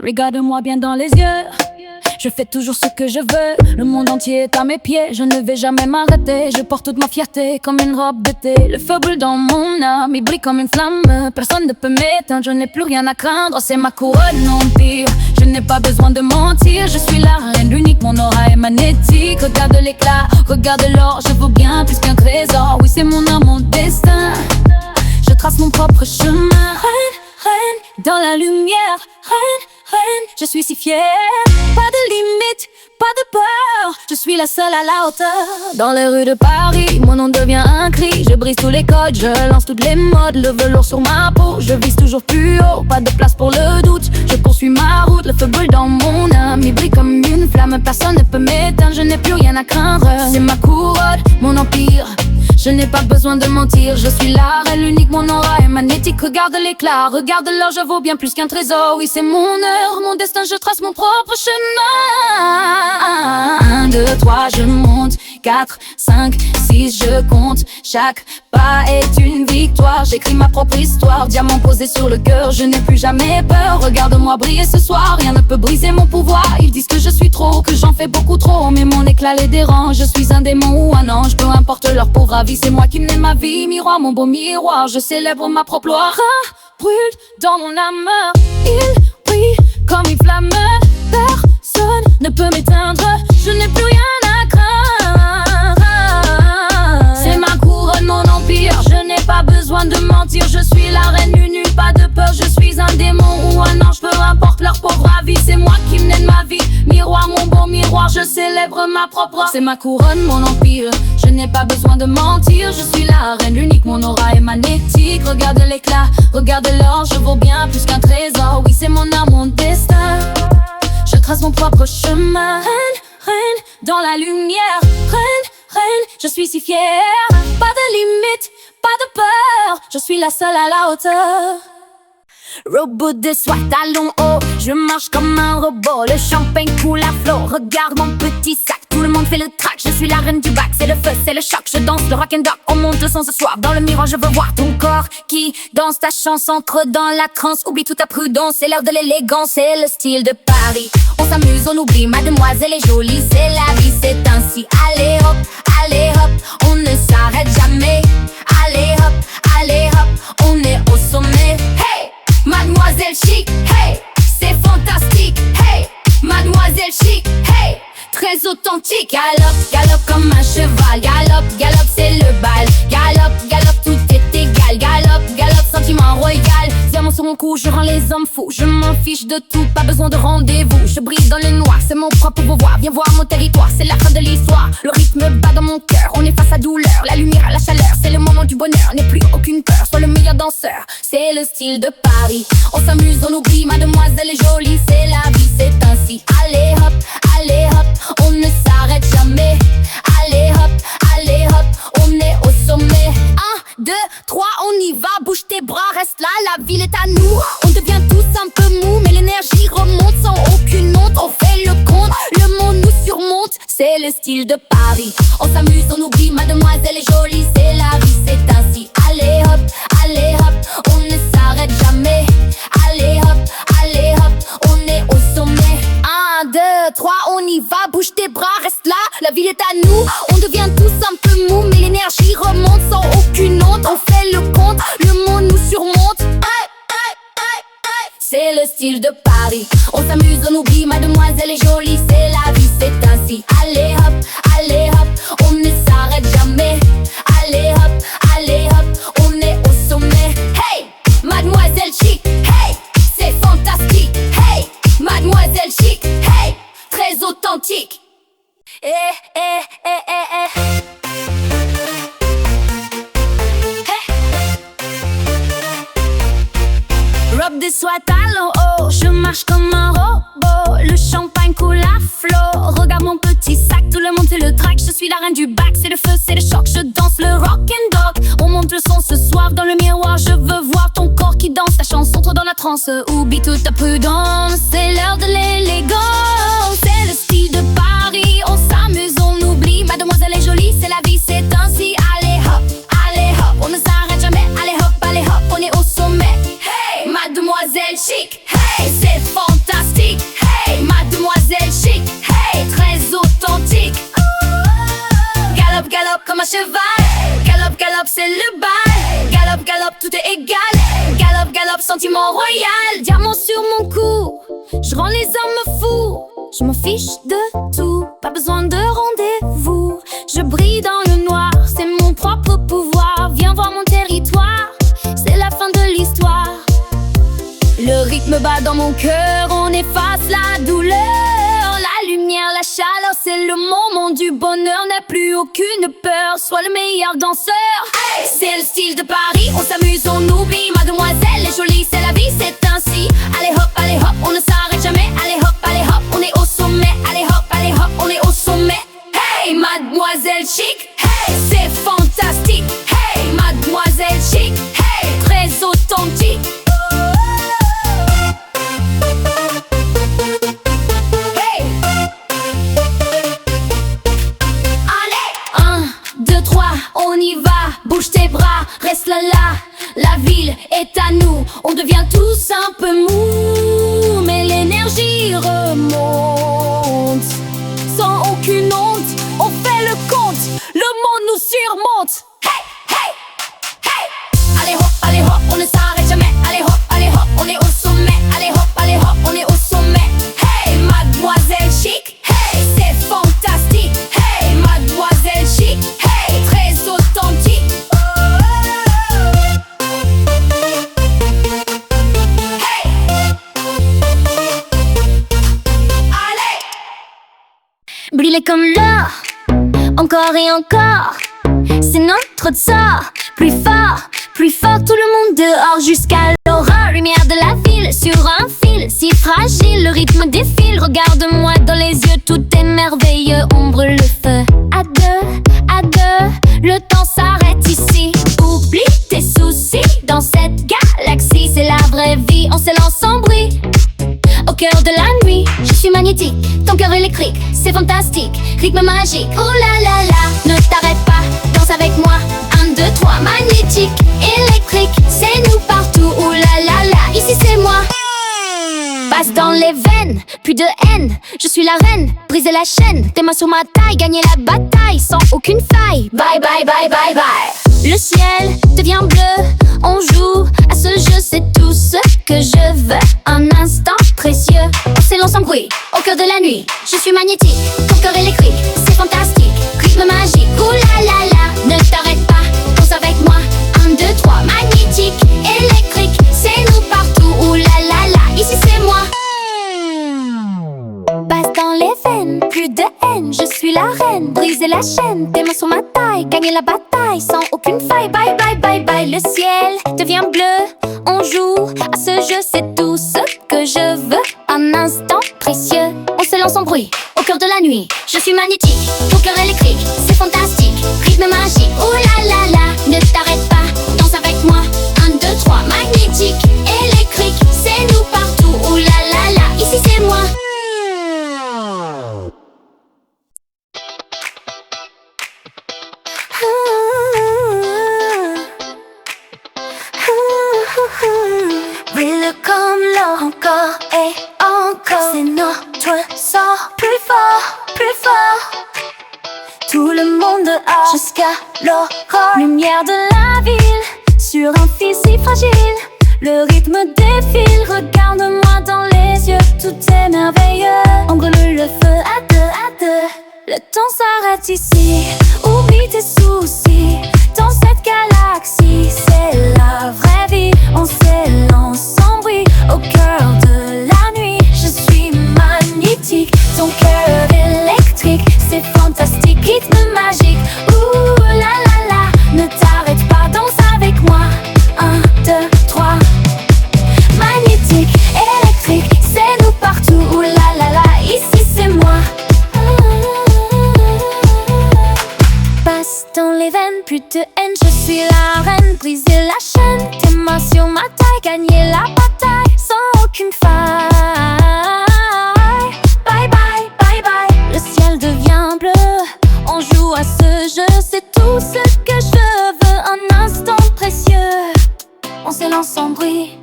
Regarde-moi bien dans les yeux. Je fais toujours ce que je veux. Le monde entier est à mes pieds. Je ne vais jamais m'arrêter. Je porte toute ma fierté comme une robe d'été. Le feu brûle dans mon âme, il brille comme une flamme. Personne ne peut m'éteindre, je n'ai plus rien à craindre. C'est ma couronne, empire. Je n'ai pas besoin de mentir. Je suis la reine, l'unique, mon aura est magnétique. Regarde l'éclat, regarde l'or. Je vaux bien plus qu'un trésor. Oui, c'est mon âme, mon destin. Je trace mon propre chemin. Reine, reine, dans la lumière. Reine, reine, je suis si fière. Pas de limite, pas de peur. Je suis la seule à la hauteur. Dans les rues de Paris, mon nom devient un cri. Je brise tous les codes, je lance toutes les modes. Le velours sur ma peau, je vise toujours plus haut. Pas de place pour le doute, je poursuis ma route. Le feu brûle dans mon âme, il brille comme une flamme. Personne ne peut m'éteindre, je n'ai plus rien à craindre. C'est ma couronne, mon empire. Je n'ai pas besoin de mentir, je suis la reine, l'unique, mon aura est magnétique. Regarde l'éclat, regarde l'or, je vaux bien plus qu'un trésor. Oui, c'est mon heure, mon destin, je trace mon propre chemin. 1, 2, 3, je monte. 4, 5, 6, je compte. Chaque pas est une victoire. J'écris ma propre histoire, diamant posé sur le cœur. Je n'ai plus jamais peur, regarde-moi briller ce soir. Rien ne peut briser mon pouvoir. Ils disent que je suis trop, que j'en fais beaucoup trop. Mais mon éclat les dérange, je suis un démon ou un ange. Peu importe leur pauvre avis, c'est moi qui mène ma vie. Miroir, mon beau miroir, je célèbre ma propre gloire. Brûle dans mon âme, il brille comme une flamme. Personne ne peut m'éteindre, je n'ai plus rien à craindre. C'est ma couronne, mon empire, je n'ai pas besoin de mentir. Je suis la reine du nu, pas de peur, je suis un démon ou un ange. Peu importe leur pauvre avis, c'est moi qui mène ma vie. Miroir, mon beau miroir, je célèbre ma propre. C'est ma couronne, mon empire, je n'ai pas besoin de mentir. Je suis la reine, l'unique, mon aura est magnétique. Regarde l'éclat, regarde l'or, je vaux bien plus qu'un trésor. Oui, c'est mon âme, mon destin. Je trace mon propre chemin. Reine, reine, dans la lumière. Reine, reine, je suis si fière. Pas de limite, pas de peur. Je suis la seule à la hauteur. Robot de soie, talons hauts, je marche comme un robot. Le champagne coule à flot, regarde mon petit sac. Tout le monde fait le track, je suis la reine du bac. C'est le feu, c'est le choc, je danse le rock'n'roll. On monte le son ce soir, dans le miroir je veux voir ton corps qui danse ta chanson, entre dans la transe. Oublie toute ta prudence, c'est l'heure de l'élégance. C'est le style de Paris, on s'amuse, on oublie. Mademoiselle est jolie, c'est la vie, c'est ainsi. Allez hop, on ne s'arrête jamais. Allez hop, on est au sommet. Hey, mademoiselle chic, hey, c'est fantastique. Hey, mademoiselle chic, hey, très authentique. Galop, galop comme un cheval. Galop, galop, c'est le bal. Galop, galop, tout est égal. Galop, galop, sentiment royal. Diamant sur mon cou, je rends les hommes fous. Je m'en fiche de tout, pas besoin de rendez-vous. Je brille dans le noir, c'est mon propre pouvoir. Viens voir mon territoire, c'est la fin de l'histoire. Le rythme bat dans mon cœur, on est face à douleur. La lumière, la chaleur, c'est le moment du bonheur. N'ai plus aucune peur, sois le meilleur danseur. C'est le style de Paris, on s'amuse, on oublie. Mademoiselle est jolie, c'est la vie, c'est ainsi. Allez hop, on ne s'arrête jamais. Allez hop, on est au sommet. 1, 2, 3, on y va, bouge tes bras, reste là, la ville est à nous. On devient tous un peu mou, mais l'énergie remonte sans aucune honte. On fait le compte, le monde nous surmonte. C'est le style de Paris, on s'amuse, on oublie. Mademoiselle est jolie, c'est la vie, c'est ainsi. Allez hop, on ne s'arrête jamais. Allez hop, on est au sommet. 1, 2, 3, on y va, bouge tes bras, reste là, la ville est à nous. On devient tous un peu mou, mais l'énergie remonte sans aucune honte. On fait le compte, le monde nous surmonte. C'est le style de Paris, on s'amuse, on oublie. Mademoiselle est jolie, c'est la vie, c'est ainsi. Allez hop, on ne s'arrête jamais. Allez hop, on est au sommet. Hey, mademoiselle chic, hey, c'est fantastique. Hey, mademoiselle chic, hey, très authentique. Robe de soie, talons hauts, je marche comme un robot. Le champagne coule à flot, regarde mon petit sac. Tout le monde fait le track, je suis la reine du bac. C'est le feu, c'est le choc, je danse le rock'n'roll. On monte le son ce soir, dans le miroir je veux voir ton corps qui danse ta chanson, entre dans la transe. Oublie toute ta prudence, c'est l'heure de l'élégance. C'est le style de Paris, on s'amuse, on oublie. Mademoiselle est jolie, c'est la vie, c'est ainsi. Allez hop, on ne s'arrête jamais. Allez hop, on est au sommet. Hey, mademoiselle galère. Galope, galope, sentiment royal. Diamant sur mon cou, je rends les hommes fous. Je m'en fiche de tout, pas besoin de rendez-vous. Je brille dans le noir, c'est mon propre pouvoir. Viens voir mon territoire, c'est la fin de l'histoire. Le rythme bat dans mon cœur, on efface la douleur. La lumière, la chaleur, c'est le moment du bonheur. N'a plus aucune peur, sois le meilleur danseur. Hey, c'est le style de Paris, on s'amuse, on oublie. Mademoiselle est jolie, c'est la vie, c'est ainsi. Allez hop, on ne s'arrête jamais. Allez hop, on est au sommet. Allez hop, on est au sommet. Hey, mademoiselle chic, hey, c'est fantastique. Hey, mademoiselle chic, hey, très authentique. On y va, bouge tes bras, reste là, la ville est à nous. On devient tous un peu mou, mais l'énergie remonte. Sans aucune honte, on fait le compte, le monde nous surmonte. Hey, hey, hey. Allez hop, on ne s'arrête jamais. Allez hop, on est au sommet. Allez hop, on est au sommet. Hey, mademoiselle chic, hey, c'est fantastique. Hey, mademoiselle chic, hey, très authentique. Hey. Allez. Briller comme l'or, encore et encore. C'est notre sort, plus fort, tout le monde dehors jusqu'à l'aurore. Lumière de la ville sur un fil, si fragile, le rythme défile. Regarde-moi dans les yeux, tout est merveilleux. On brûle le feu, à deux, le temps s'arrête ici. Oublie tes soucis, dans cette galaxie, c'est la vraie vie. On s'élance sans bruit, au cœur de la nuit. Je suis magnétique, ton cœur électrique, c'est fantastique, rythme magique. Oh là là là, ne t'arrête pas, danse avec moi. 1, 2, 3, magnétique, électrique, c'est nous partout. Oh là là là, ici c'est moi. Passe dans les veines, plus de haine. Je suis la reine, briser la chaîne. Tes mains sur ma taille, gagner la bataille sans aucune faille. Bye bye bye bye bye. Le ciel devient bleu, on joue à ce jeu, c'est tout ce que je veux. Un instant précieux, on s'élance sans bruit, au cœur de la nuit. Je suis magnétique, ton cœur électrique, c'est fantastique, rythme magique. Oh là là là, ne t'arrête pas, danse avec moi. 1, 2, 3, magnétique, électrique, c'est nous partout. Oh là là là, ici c'est moi. Passe dans les veines, plus de haine, je suis la reine, briser la chaîne, tes mains sur ma taille, gagner la bataille sans aucune faille. Bye bye bye bye, le ciel devient bleu, on joue à ce jeu, c'est tout ce que je veux. Un instant précieux, on se lance en bruit, au cœur de la nuit. Je suis magnétique, ton cœur électrique, c'est fantastique, rythme magique. Oh là là là, ne t'arrête pas, danse avec moi. 1, 2, 3, magnétique, électrique, c'est nous partout. Oh là là là, ici c'est moi. Brille comme l'or encore et encore. C'est notre sort, plus fort. Tout le monde dehors jusqu'à l'aurore. Lumière de la ville sur un fil si fragile. Le rythme défile, regarde-moi dans les yeux. Tout est merveilleux, on brûle le feu à deux. Le temps s'arrête ici, oublie tes soucis. Dans cette galaxie, c'est la vraie vie. On s'élance sans bruit, au cœur de la nuit. Je suis magnétique, ton cœur électrique, c'est fantastique, rythme magique. Ouh là là là, ne t'arrête pas, danse avec moi. 1, 2, 3, magnétique, électrique, c'est nous partout. Ouh là là là, ici c'est moi. Passe dans les veines, plus de haine, je suis la reine, briser la chaîne, tes mains sur ma taille, gagner la bataille sans aucune faille. Bye bye, bye bye, le ciel devient bleu, on joue à ce jeu, c'est tout ce que je veux. Un instant précieux, on s'élance sans bruit,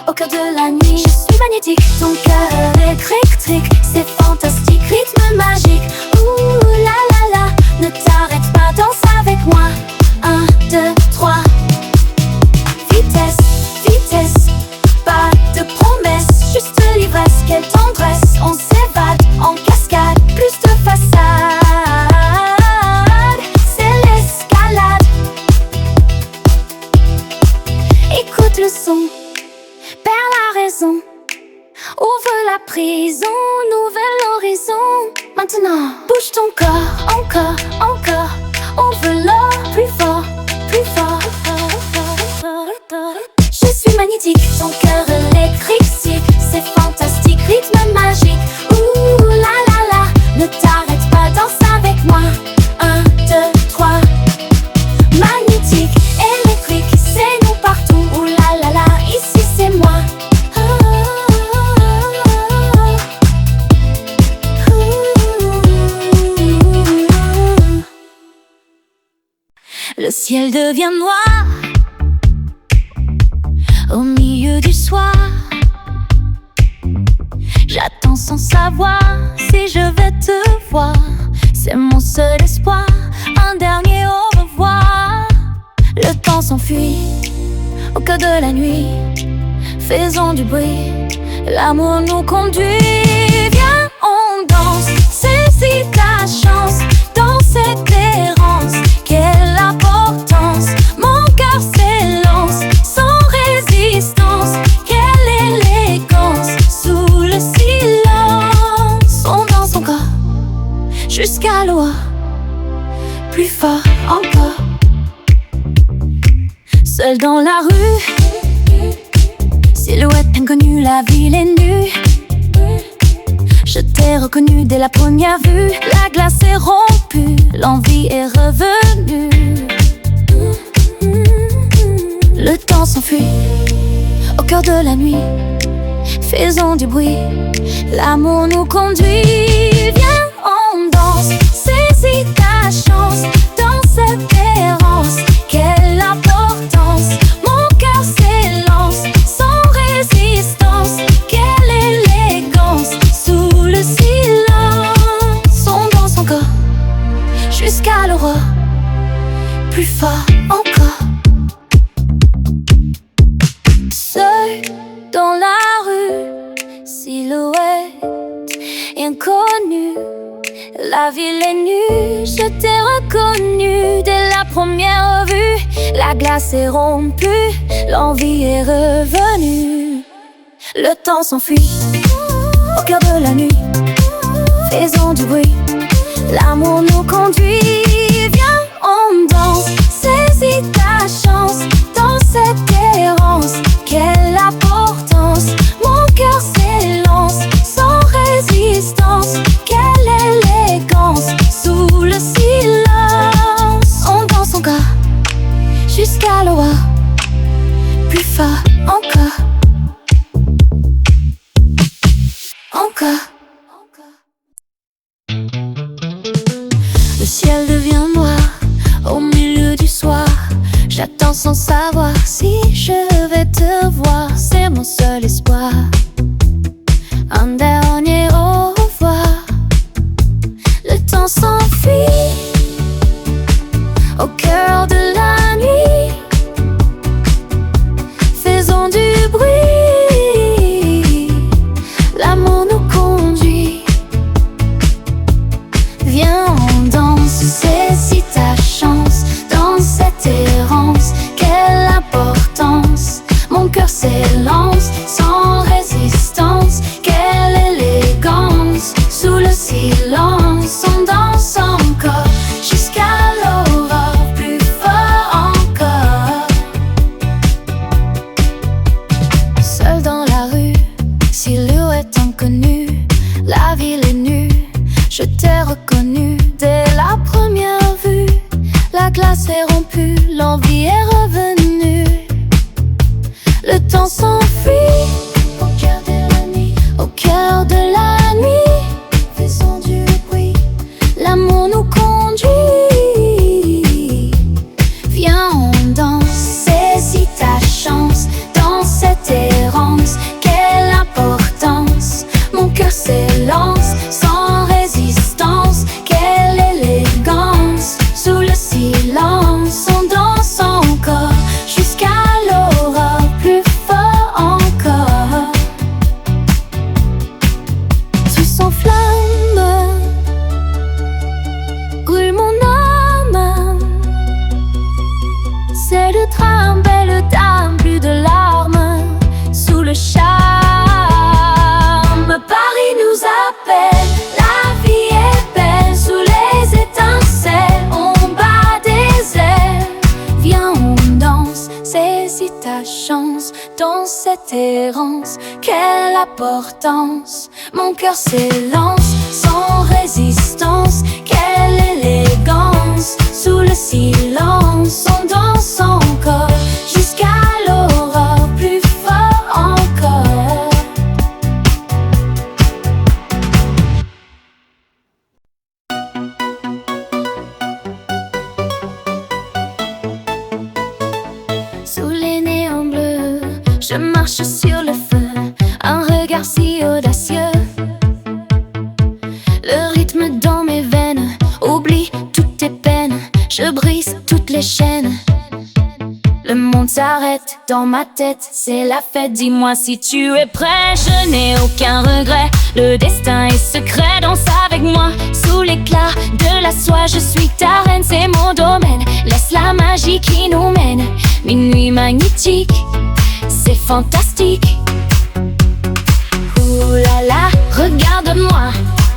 au cœur de la nuit. Je suis magnétique, ton cœur électrique, c'est fantastique, rythme magique. Ouh là là là, ne t'arrête pas, danse avec moi. 1, 2, 3, vitesse. le son, perds la raison. Ouvre la prison, nouvel horizon. Maintenant, bouge ton corps, encore, encore. On veut l'or, plus fort, plus fort. Je suis magnétique, ton cœur électrique, c'est fantastique, rythme magique. Ouh la la la, ne t'arrête pas, danse avec moi. 1, 2, 3. Magnétique, électrique, c'est nous partout. Ouh la la la, ici c'est moi. Le ciel devient noir au milieu du soir. J'attends sans savoir si je vais te voir. C'est mon seul espoir, un dernier au revoir. Le temps s'enfuit au cœur de la nuit. Faisons du bruit, l'amour nous conduit. Viens, on danse, saisis ta chance. Dans cette errance, quelle importance. Mon cœur s'élance, sans résistance. Quelle élégance, sous le silence. On danse encore, jusqu'à l'aurore, plus fort encore. Seul dans la rue, silhouette inconnue, la ville est nue. Je t'ai reconnu dès la première vue. La glace est rompue, l'envie est revenue. Le temps s'enfuit au cœur de la nuit. Faisons du bruit, l'amour nous conduit. Viens, on danse, saisis ta chance. Dans cette errance, quelle importance. Mon cœur s'élance, sans résistance. Quelle élégance, sous le silence. On danse encore, jusqu'à l'aurore, plus fort encore. Seul dans la rue, silhouette inconnue. La ville est nue, je t'ai reconnu dès la première vue. La glace est rompue, l'envie est revenue. Le temps s'enfuit au cœur de la nuit. Faisons du bruit, l'amour nous conduit. Viens, on danse, saisis ta chance. Dans cette errance, quelle importance. Mon cœur s'élance, sans résistance. Quelle élégance, sous le silence. On danse encore, jusqu'à l'aurore, plus fort encore. Encore. Le ciel devient noir au milieu du soir. J'attends sans savoir si je vais te voir. C'est mon seul espoir, un dernier au revoir. Le temps s'enfuit au cœur de la nuit. Faisons du bruit, l'amour nous conduit. Viens, on danse, saisis ta chance. Dans cette errance, quelle importance. Mon cœur s'élance, sans résistance. Quelle élégance, sous le silence. On danse encore, jusqu'à l'aurore, plus fort encore. Seul dans la rue, silhouette inconnue. La ville est nue, je t'ai reconnu dès la première vue. La glace est rompue, l'envie est revenue. Le temps s'enfuit au cœur de la nuit, au cœur de la nuit. Faisons du bruit, l'amour nous conduit. Viens, on danse, saisis ta chance. Dans cette errance, quelle importance. Mon cœur s'élance, sans résistance. Quelle élégance, sous le silence. On danse encore, jusqu'à l'aurore, plus fort encore. dans cette errance, quelle importance. Mon cœur s'élance sans résistance. Quelle élégance. Sous le silence, on danse encore jusqu'à l'aurore, plus fort encore. Sous les néons bleus, je marche sur le feu, un regard si audacieux. Le rythme dans mes veines, oublie toutes tes peines, je brise toutes les chaînes. Le monde s'arrête dans ma tête, c'est la fête, dis-moi si tu es prêt. Je n'ai aucun regret, le destin est secret. Danse avec moi sous l'éclat de la soie. Je suis ta reine, c'est mon domaine. Laisse la magie qui nous mène. Minuit magnétique, c'est fantastique. Ouh là là, regarde-moi.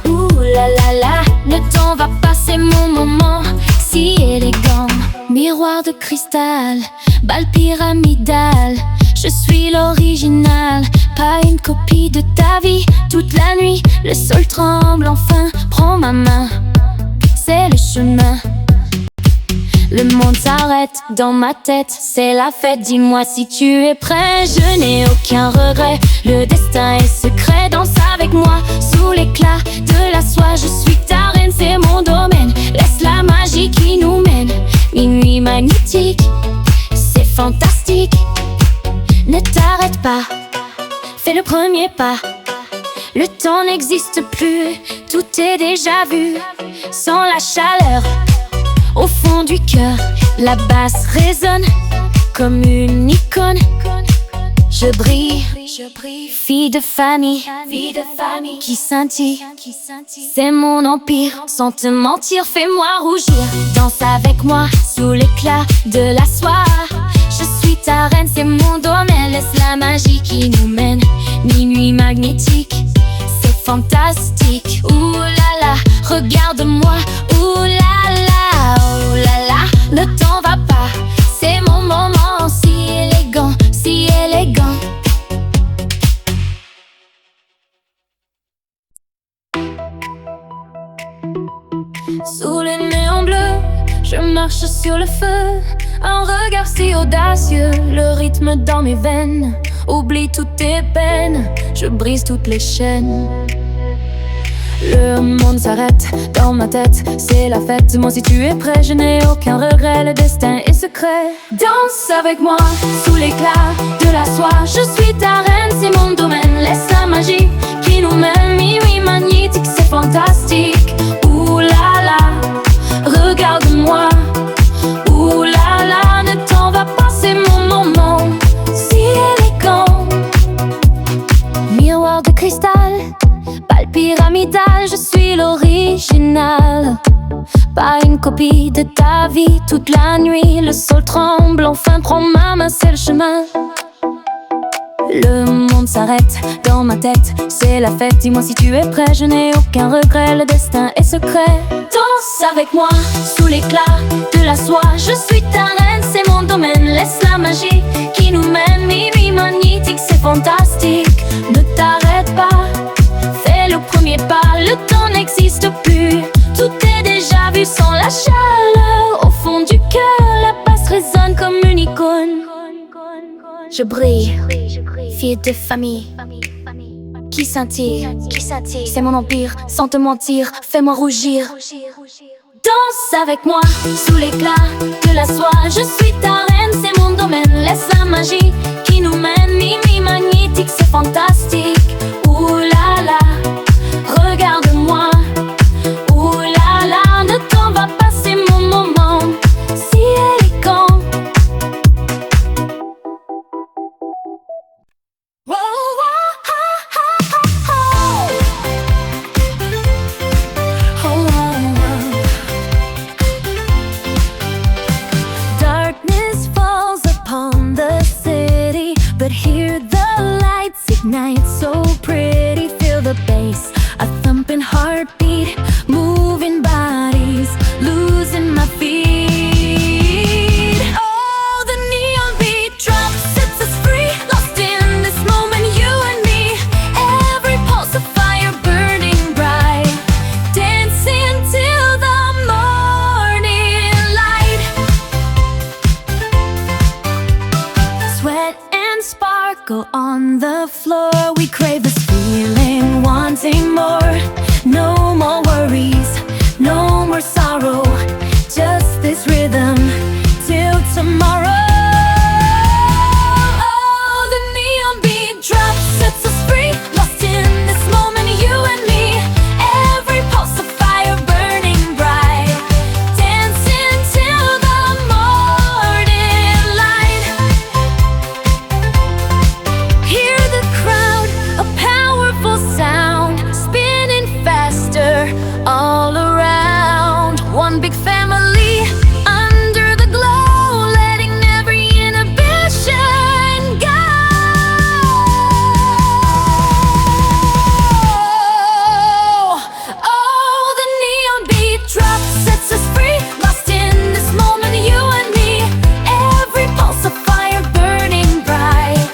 Ouh là là là, le temps va passer, mon moment si élégant. Miroir de cristal, balle pyramidale, je suis l'original, pas une copie de ta vie. Toute la nuit, le sol tremble, enfin, prends ma main, c'est le chemin. Le monde s'arrête dans ma tête, c'est la fête, dis-moi si tu es prêt. Je n'ai aucun regret, le destin est secret. Danse avec moi sous l'éclat de la soie. Je suis ta reine, c'est mon domaine. Laisse la magie qui nous mène. Minuit magnétique, c'est fantastique. Ne t'arrête pas, fais le premier pas. Le temps n'existe plus, tout est déjà vu. Sans la chaleur au fond du cœur, la basse résonne comme une icône. Je brille, fille de famille qui scintille. C'est mon empire, sans te mentir, fais-moi rougir. Danse avec moi sous l'éclat de la soie. Je suis ta reine, c'est mon domaine. Laisse la magie qui nous mène. Minuit magnétique, c'est fantastique. Ouh là là, regarde-moi. Ouh là là, oh là là, le temps va pas. C'est mon moment si élégant, si élégant. Sous les néons bleus, je marche sur le feu, un regard si audacieux, le rythme dans mes veines, oublie toutes tes peines, je brise toutes les chaînes. Le monde s'arrête dans ma tête, c'est la fête, dis-moi si tu es prêt. Je n'ai aucun regret, le destin est secret. Danse avec moi sous l'éclat de la soie. Je suis ta reine, c'est mon domaine. Laisse la magie qui nous mène. Minuit magnétique, c'est fantastique. Ouh là là, regarde-moi. Ouh là là, le temps va passer, mon moment si élégant. Miroir de cristal, balle pyramidale, je suis l'original, pas une copie de ta vie. Toute la nuit, le sol tremble, enfin prends ma main, c'est le chemin. Le monde s'arrête dans ma tête, c'est la fête, dis-moi si tu es prêt. Je n'ai aucun regret, le destin est secret. Danse avec moi sous l'éclat de la soie. Je suis ta reine, c'est mon domaine. Laisse la magie qui nous mène. Minuit magnétique, c'est fantastique. Ne t'arrête pas, fais le premier pas. Le temps n'existe plus, tout est déjà vu. Sans la chaleur au fond du cœur, la basse résonne comme une icône. Je brille, fille de famille qui scintille. C'est mon empire, sans te mentir, fais-moi rougir. Danse avec moi sous l'éclat de la soie. Je suis ta reine, c'est mon domaine. Laisse la magie qui nous mène. Minuit magnétique, c'est fantastique. Ouh là là, regarde-moi. Ouh là là, le temps va passer, mon moment si élégant. Whoa, whoa, ha, ha, ha, ha. Oh, oh, oh. Darkness falls upon the city, but here the lights ignite so pretty. Feel the bass, a thumping heartbeat, moving bodies, losing my feet. Oh, the neon beat drops, sets us free, lost in On the floor we crave this feeling, wanting more. No more worries, no more sorrow, just this rhythm till tomorrow. Oh, the neon beat drop sets us free, lost in this moment, you and me. Every pulse of fire burning bright, dancing till the morning light. Hear the crowd, a powerful sound, spinning faster all around. One big family under the glow, letting every inhibition go. Oh, the neon beat drop sets us free, lost in this moment, you and me. Every pulse of fire burning bright,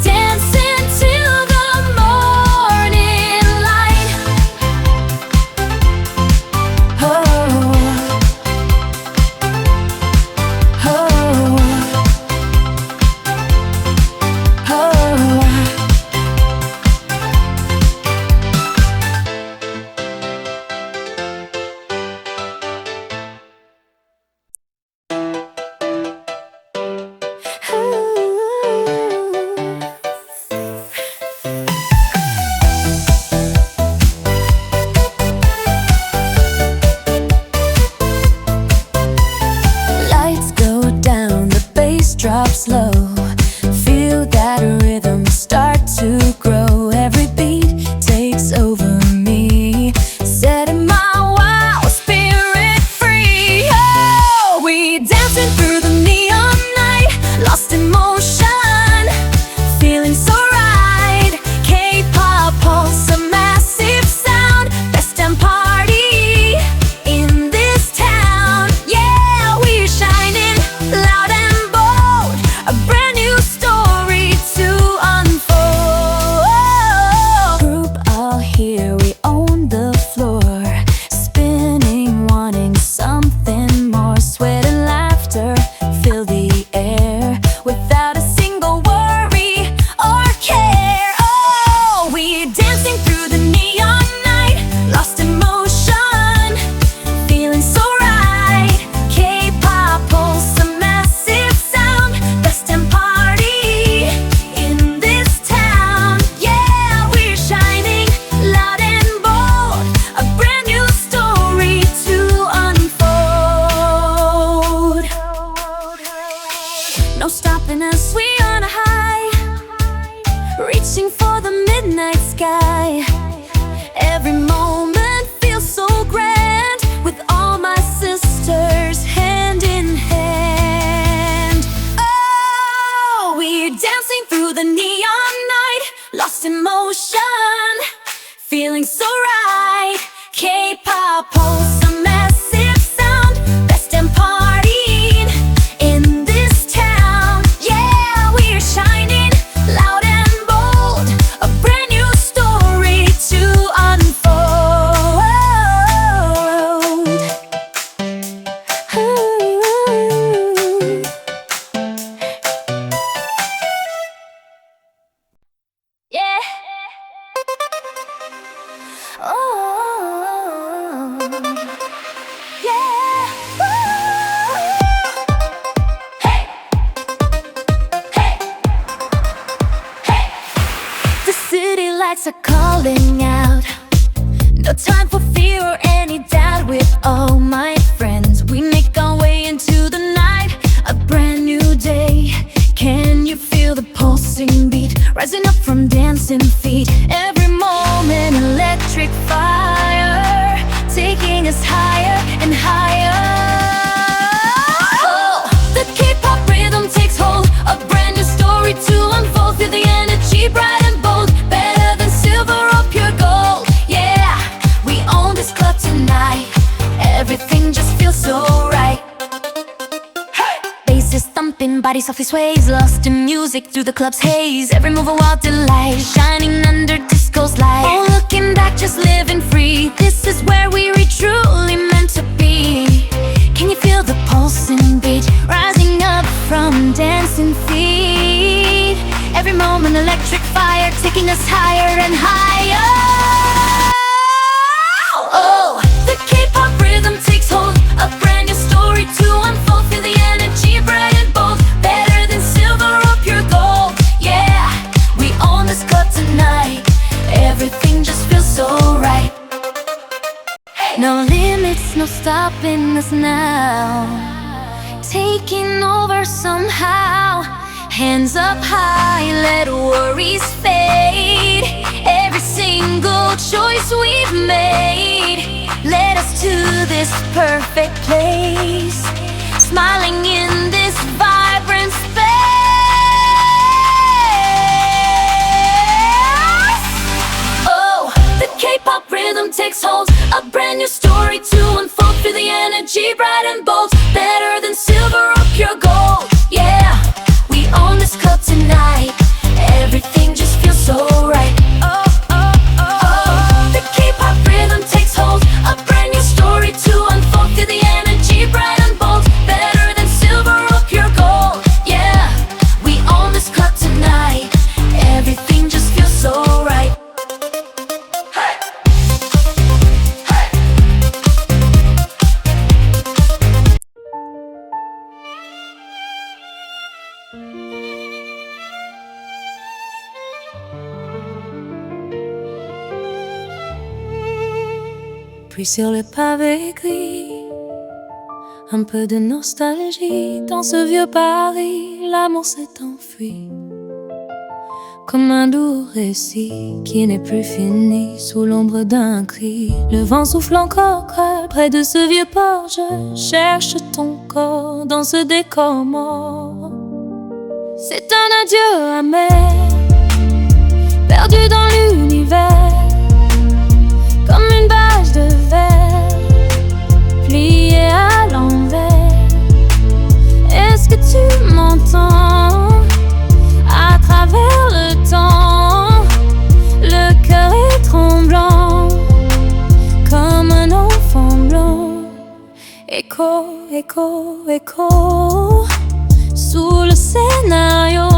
dancing till the morning light. Oh, oh, oh. Lights go down, the bass drops low. Feel that rhythm start to grow. Every beat takes over me, setting my wild spirit free. Oh, we dancing through the neon night, lost in motion, feeling so right. K-pop pulse, a massive sound, best damn party in this town. Yeah, we're shining loud and bold, a brand new story to unfold. Group all here, we own the floor, spinning, wanting something more. Sweat and laughter fill the air, without a single worry or care. Oh, we're dancing through the neon night, lost in motion, feeling so right. K-pop pulse, a massive sound, best damn party in this town. Yeah, we're shining loud and bold, a brand new story to unfold. No stopping us, we on a high, reaching for the midnight sky. Every moment feels so grand, with all my sisters hand in hand. Oh, we're dancing through the neon night, lost in motion, feeling so right. K-pop pulse, a massive sound, best damn party in this town. Yeah, we're shining loud and bold, a brand new story to unfold. Yeah. Oh, yeah. Hey, hey, hey. The city lights are calling out. No time for fear or any doubt. With all my friends, we make our way into the night. A brand new day. Can you feel the pulsing beat rising up from dancing feet? Every moment, electric fire, taking us higher and higher. Oh, the K-pop rhythm takes hold, a brand new story to unfold. Feel the energy bright and bold, better than silver or pure gold. Yeah, we own this club tonight, everything just feels so right. Bass is thumping, body softly sways, lost in music through the club's haze. Every move a wild delight, shining under disco's light. Oh, looking back, just living free. This is where we were truly meant to be. Can you feel the pulsing beat rising up from dancing feet? every moment electric fire, taking us higher and higher. Oh, the K-pop rhythm takes hold, a brand new story to unfold. Feel the energy bright and bold, better than silver or pure gold. Yeah, we own this club tonight, everything just feels so right. No limits, no stopping us now, taking over somehow. Hands up high, let worries fade. Every single choice we've made led us to this perfect place, smiling in this vibrant space. Oh, the K-pop rhythm takes hold, a brand new story to unfold. Feel the energy bright and bold, better than silver or pure gold. Yeah, we own this club tonight, everything just feels so right. Oh, oh, oh, oh. The K-pop rhythm takes hold, a brand new story to unfold. Feel the energy bright and bold, better than silver or pure gold. Yeah, we own this club tonight, everything just feels so right. Puis sur le pavé gris, un peu de nostalgie. Dans ce vieux Paris, l'amour s'est enfui, comme un doux récit qui n'est plus fini. Sous l'ombre d'un cri, le vent souffle encore près de ce vieux port. Je cherche ton corps dans ce décor mort. C'est un adieu amer, perdu dans l'univers, comme une bâche de verre pliée à l'envers. Est-ce que tu m'entends? À travers le temps, le cœur est tremblant, comme un enfant blanc. Écho, écho, écho, sous le scénario.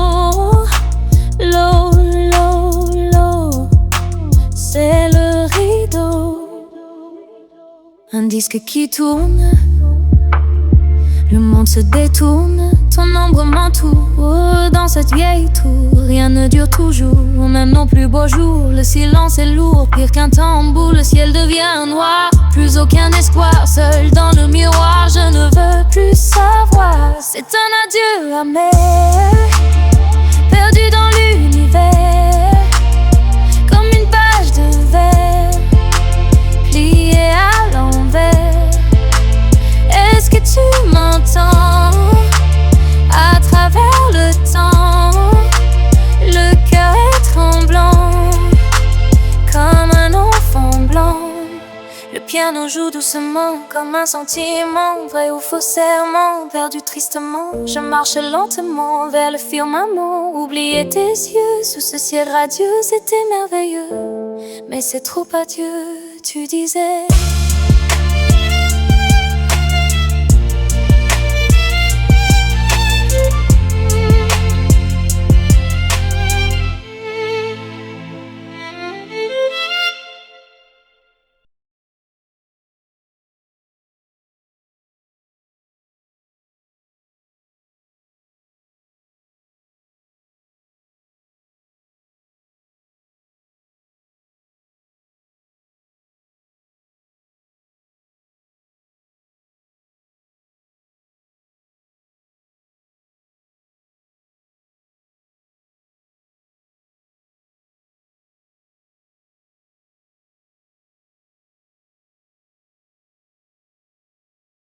L'eau, l'eau, l'eau, c'est le rideau. Un disque qui tourne, le monde se détourne. Ton ombre m'entoure dans cette vieille tour. Rien ne dure toujours, même nos plus beaux jours. Le silence est lourd, pire qu'un tambour. Le ciel devient noir, plus aucun espoir. Seul dans le miroir, je ne veux plus savoir. C'est un adieu amer, perdu dans l'univers, comme une page de verre pliée à l'envers. Est-ce que tu m'entends? À travers le temps, le cœur est tremblant, comme un enfant blanc. Le piano joue doucement, comme un sentiment, vrai ou faux serment, perdu tristement. Je marche lentement vers le firmament. Oublier tes yeux sous ce ciel radieux, c'était merveilleux. Mais c'est trop adieu, tu disais.